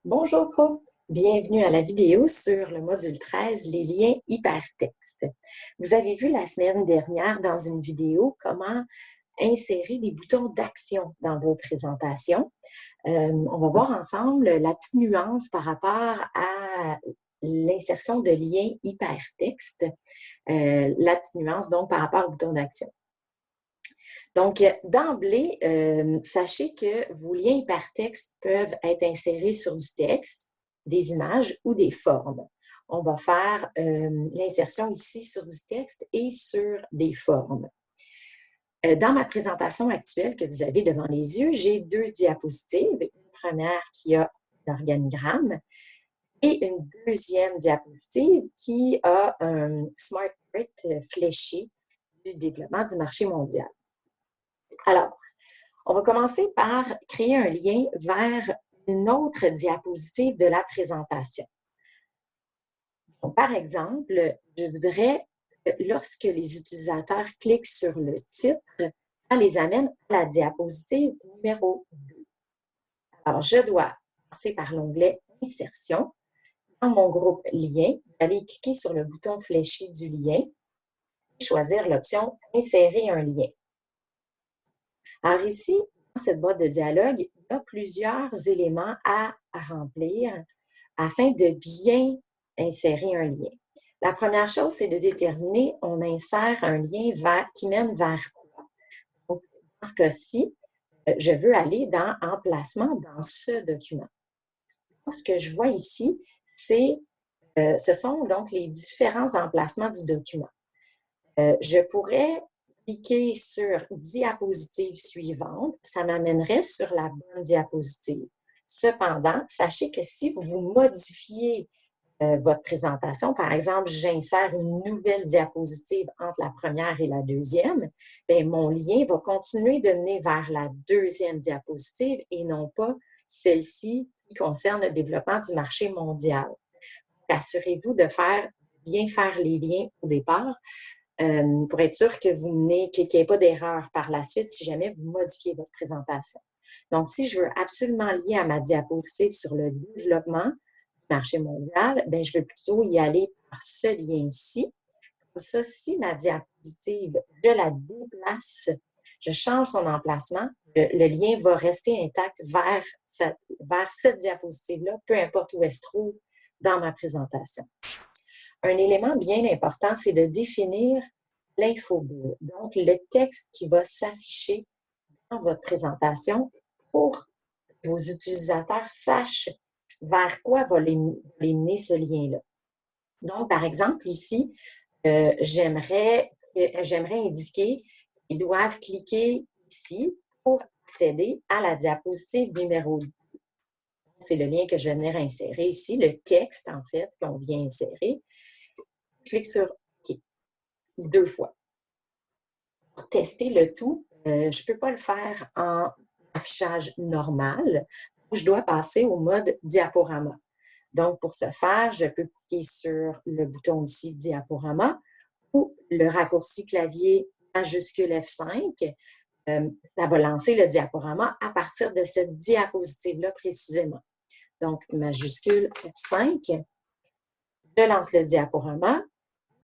Bonjour groupe, bienvenue à la vidéo sur le module 13, les liens hypertextes. Vous avez vu la semaine dernière dans une vidéo comment insérer des boutons d'action dans vos présentations. On va voir ensemble la petite nuance par rapport à l'insertion de liens hypertextes, la petite nuance donc par rapport aux boutons d'action. Donc, d'emblée, sachez que vos liens hypertextes peuvent être insérés sur du texte, des images ou des formes. On va faire l'insertion ici sur du texte et sur des formes. Dans ma présentation actuelle que vous avez devant les yeux, j'ai deux diapositives. Une première qui a l'organigramme et une deuxième diapositive qui a un smart chart fléché du développement du marché mondial. Alors, on va commencer par créer un lien vers une autre diapositive de la présentation. Donc, par exemple, je voudrais que lorsque les utilisateurs cliquent sur le titre, ça les amène à la diapositive numéro 2. Alors, je dois passer par l'onglet « Insertion ». Dans mon groupe « Lien », aller cliquer sur le bouton fléché du lien et choisir l'option « Insérer un lien ». Alors ici, dans cette boîte de dialogue, il y a plusieurs éléments à remplir afin de bien insérer un lien. La première chose, c'est de déterminer, on insère un lien qui mène vers quoi? Donc, dans ce cas-ci, je veux aller dans « Emplacement » dans ce document. Donc, ce que je vois ici, ce sont donc les différents emplacements du document. Je pourrais cliquer sur « Diapositive suivante », ça m'amènerait sur la bonne diapositive. Cependant, sachez que si vous modifiez votre présentation, par exemple, j'insère une nouvelle diapositive entre la première et la deuxième, bien, mon lien va continuer de mener vers la deuxième diapositive et non pas celle-ci qui concerne le développement du marché mondial. Assurez-vous de bien faire les liens au départ, pour être sûr que qu'il n'y ait pas d'erreur par la suite si jamais vous modifiez votre présentation. Donc, si je veux absolument lier à ma diapositive sur le développement du marché mondial, bien, je vais plutôt y aller par ce lien-ci. Comme ça, si ma diapositive, je la déplace, je change son emplacement, le lien va rester intact vers cette diapositive-là, peu importe où elle se trouve dans ma présentation. Un élément bien important, c'est de définir l'infobulle, donc le texte qui va s'afficher dans votre présentation pour que vos utilisateurs sachent vers quoi va les mener ce lien-là. Donc, par exemple, ici, j'aimerais indiquer qu'ils doivent cliquer ici pour accéder à la diapositive numéro 2. C'est le lien que je vais venir insérer ici, le texte, en fait, qu'on vient insérer. Je clique sur OK 2 fois. Pour tester le tout, je ne peux pas le faire en affichage normal. Je dois passer au mode diaporama. Donc, pour ce faire, je peux cliquer sur le bouton ici diaporama ou le raccourci clavier majuscule F5. Ça va lancer le diaporama à partir de cette diapositive-là précisément. Donc, majuscule F5, je lance le diaporama.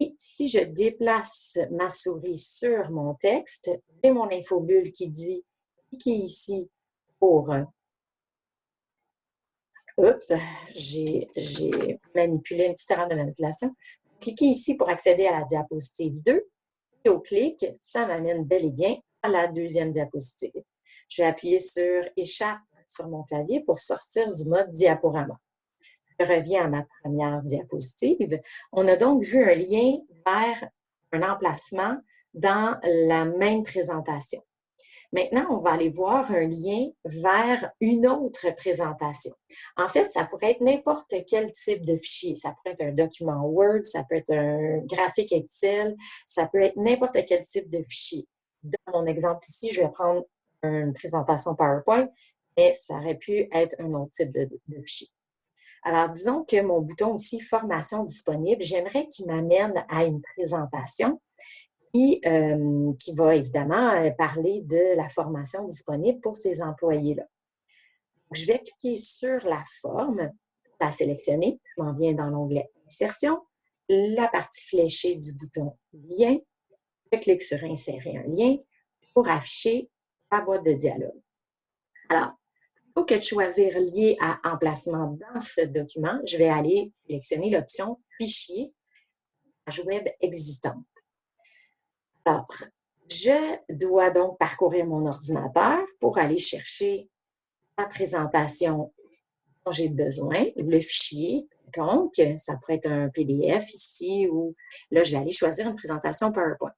Et si je déplace ma souris sur mon texte, j'ai mon infobulle qui dit « Cliquez ici pour… » Oups, j'ai manipulé une petite erreur de manipulation. Cliquez ici pour accéder à la diapositive 2. Et au clic, ça m'amène bel et bien à la deuxième diapositive. Je vais appuyer sur « Échappe » sur mon clavier pour sortir du mode diaporama. Je reviens à ma première diapositive. On a donc vu un lien vers un emplacement dans la même présentation. Maintenant, on va aller voir un lien vers une autre présentation. En fait, ça pourrait être n'importe quel type de fichier. Ça pourrait être un document Word, ça peut être un graphique Excel, ça peut être n'importe quel type de fichier. Dans mon exemple ici, je vais prendre une présentation PowerPoint, mais ça aurait pu être un autre type de fichier. Alors, disons que mon bouton ici, Formation disponible, j'aimerais qu'il m'amène à une présentation qui va évidemment parler de la formation disponible pour ces employés-là. Je vais cliquer sur la forme, la sélectionner. Je m'en viens dans l'onglet Insertion, la partie fléchée du bouton Lien. Je clique sur Insérer un lien pour afficher la boîte de dialogue. Alors, plutôt que de choisir Lier à emplacement dans ce document, je vais aller sélectionner l'option Fichier, page web existante. Alors, je dois donc parcourir mon ordinateur pour aller chercher la présentation dont j'ai besoin, le fichier. Donc, ça pourrait être un PDF ici ou là, je vais aller choisir une présentation PowerPoint.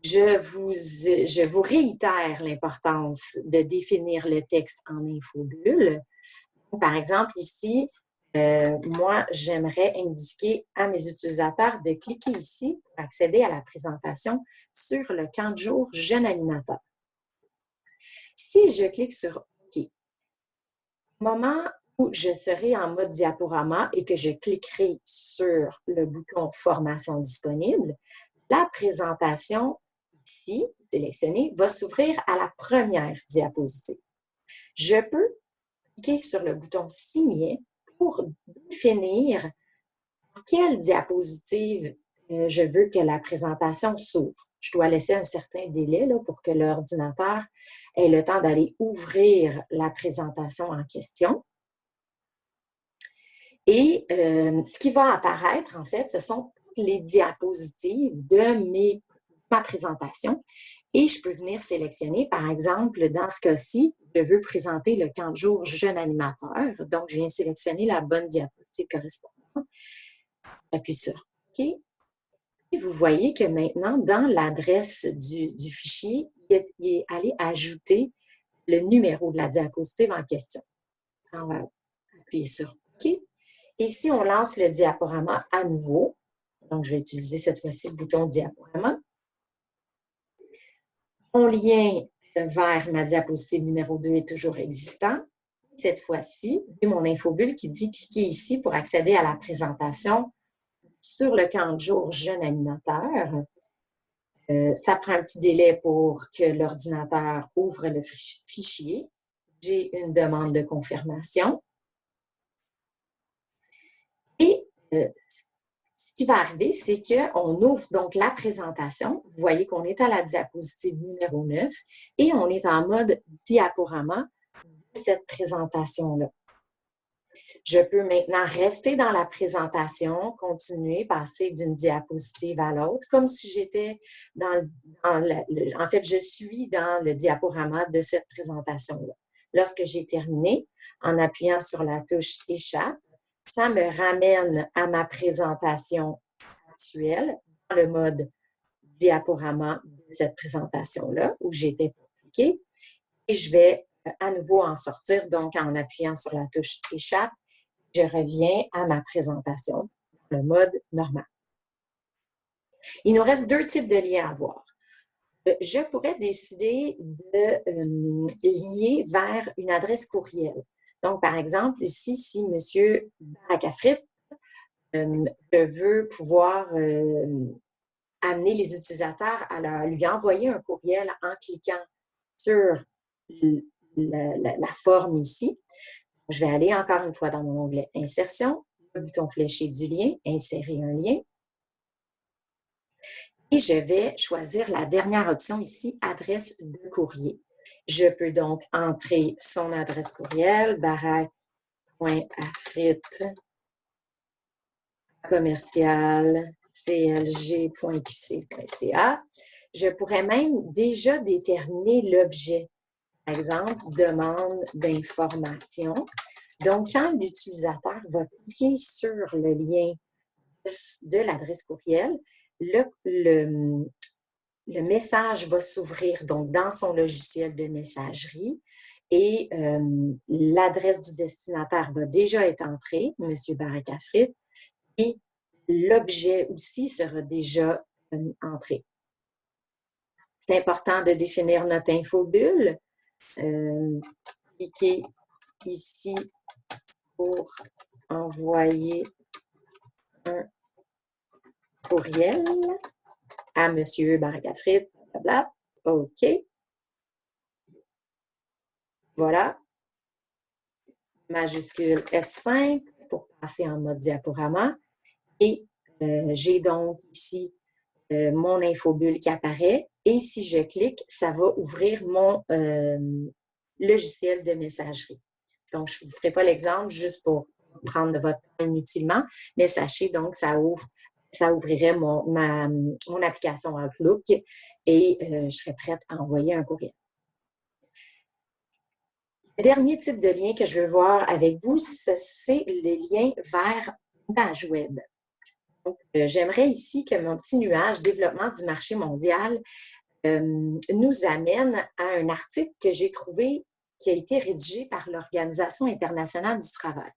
Je vous réitère l'importance de définir le texte en infobulle. Par exemple, ici, moi, j'aimerais indiquer à mes utilisateurs de cliquer ici pour accéder à la présentation sur le camp de jour Jeune animateur. Si je clique sur OK, au moment où je serai en mode diaporama et que je cliquerai sur le bouton Formation disponible, la présentation ici, sélectionnée, va s'ouvrir à la première diapositive. Je peux cliquer sur le bouton Signer pour définir quelle diapositive je veux que la présentation s'ouvre. Je dois laisser un certain délai là, pour que l'ordinateur ait le temps d'aller ouvrir la présentation en question. Et ce qui va apparaître, en fait, ce sont toutes les diapositives de ma présentation. Et je peux venir sélectionner, par exemple, dans ce cas-ci, je veux présenter le camp de jour Jeune animateur. Donc, je viens sélectionner la bonne diapositive correspondante. J'appuie sur OK. Et vous voyez que maintenant, dans l'adresse du fichier, il est allé ajouter le numéro de la diapositive en question. On va appuyer sur OK. Et si on lance le diaporama à nouveau, donc je vais utiliser cette fois-ci le bouton diaporama, mon lien vers ma diapositive numéro 2 est toujours existant. Cette fois-ci, j'ai mon infobulle qui dit cliquez ici pour accéder à la présentation sur le camp de jour Jeune animateur. Ça prend un petit délai pour que l'ordinateur ouvre le fichier. J'ai une demande de confirmation. Et ce qui va arriver, c'est qu'on ouvre donc la présentation. Vous voyez qu'on est à la diapositive numéro 9 et on est en mode diaporama de cette présentation-là. Je peux maintenant rester dans la présentation, continuer, passer d'une diapositive à l'autre, comme si j'étais en fait, je suis dans le diaporama de cette présentation-là. Lorsque j'ai terminé, en appuyant sur la touche Échappe, ça me ramène à ma présentation actuelle, dans le mode diaporama de cette présentation-là, où j'étais cliquée. Et je vais à nouveau en sortir, donc en appuyant sur la touche Échappe, je reviens à ma présentation, le mode normal. Il nous reste deux types de liens à voir. Je pourrais décider de lier vers une adresse courriel. Donc, par exemple, ici, si M. Barakafrit, je veux pouvoir amener les utilisateurs à lui envoyer un courriel en cliquant sur la forme ici. Je vais aller encore une fois dans mon onglet Insertion, le bouton fléché du lien, Insérer un lien. Et je vais choisir la dernière option ici, Adresse de courrier. Je peux donc entrer son adresse courriel, barak.afrit@clg.qc.ca. Je pourrais même déjà déterminer l'objet. Par exemple, demande d'information. Donc, quand l'utilisateur va cliquer sur le lien de l'adresse courriel, le message va s'ouvrir donc dans son logiciel de messagerie et l'adresse du destinataire va déjà être entrée, M. Barakafrit, et l'objet aussi sera déjà entré. C'est important de définir notre infobulle. Cliquez ici pour envoyer un courriel à M. Barakafrit, blablabla. OK. Voilà. majuscule F5 pour passer en mode diaporama. Et j'ai donc ici mon infobulle qui apparaît. Et si je clique, ça va ouvrir mon logiciel de messagerie. Donc, je ne vous ferai pas l'exemple juste pour prendre de votre temps inutilement, mais sachez donc que ça ouvrirait mon application Outlook et je serais prête à envoyer un courriel. Le dernier type de lien que je veux voir avec vous, c'est les liens vers une page web. Donc, j'aimerais ici que mon petit nuage développement du marché mondial nous amène à un article que j'ai trouvé qui a été rédigé par l'Organisation internationale du travail.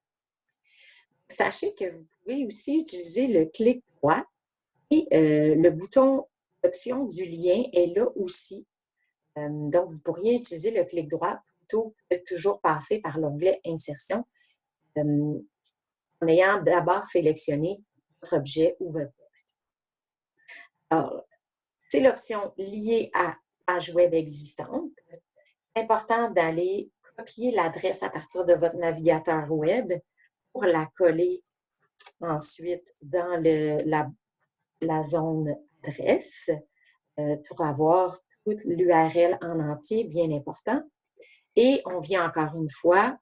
Sachez que vous pouvez aussi utiliser le clic droit et le bouton option du lien est là aussi. Donc, vous pourriez utiliser le clic droit plutôt que de toujours passer par l'onglet insertion en ayant d'abord sélectionné votre objet ou votre texte. Alors, c'est l'option liée à page web existante. C'est important d'aller copier l'adresse à partir de votre navigateur web pour la coller ensuite dans la zone adresse pour avoir toute l'URL en entier, bien important. Et on vient encore une fois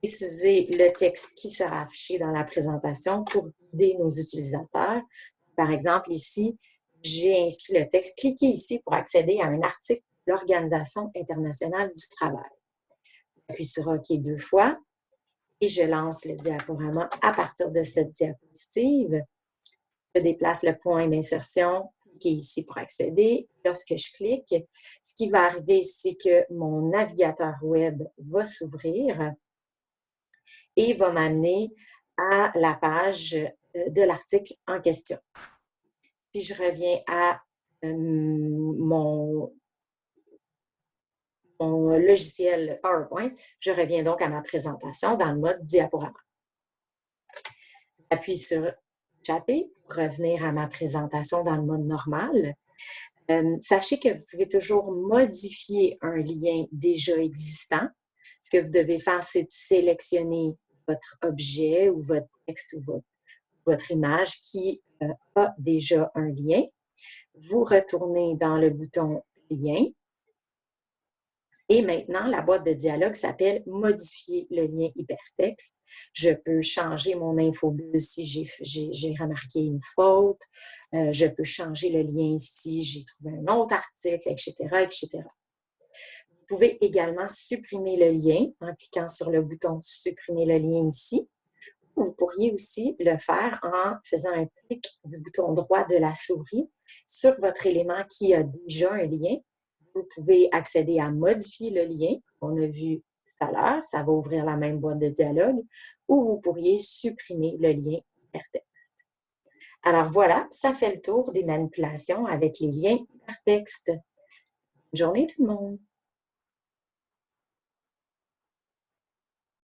préciser le texte qui sera affiché dans la présentation pour guider nos utilisateurs. Par exemple, ici, j'ai inscrit le texte. Cliquez ici pour accéder à un article de l'Organisation internationale du travail. J'appuie sur OK 2 fois et je lance le diaporama à partir de cette diapositive. Je déplace le point d'insertion, cliquez ici pour accéder. Lorsque je clique, ce qui va arriver, c'est que mon navigateur web va s'ouvrir et va m'amener à la page de l'article en question. Si je reviens à mon logiciel PowerPoint, je reviens donc à ma présentation dans le mode diaporama. J'appuie sur Échapper pour revenir à ma présentation dans le mode normal. Sachez que vous pouvez toujours modifier un lien déjà existant. Ce que vous devez faire, c'est de sélectionner votre objet ou votre texte ou votre image qui a déjà un lien. Vous retournez dans le bouton Lien. Et maintenant, la boîte de dialogue s'appelle « Modifier le lien hypertexte ». Je peux changer mon infobulle si j'ai remarqué une faute. Je peux changer le lien si j'ai trouvé un autre article, etc., etc. Vous pouvez également supprimer le lien en cliquant sur le bouton « Supprimer le lien » ici. Vous pourriez aussi le faire en faisant un clic du bouton droit de la souris sur votre élément qui a déjà un lien. Vous pouvez accéder à modifier le lien, qu'on a vu tout à l'heure, ça va ouvrir la même boîte de dialogue, ou vous pourriez supprimer le lien hypertexte. Alors voilà, ça fait le tour des manipulations avec les liens hypertextes. Bonne journée tout le monde!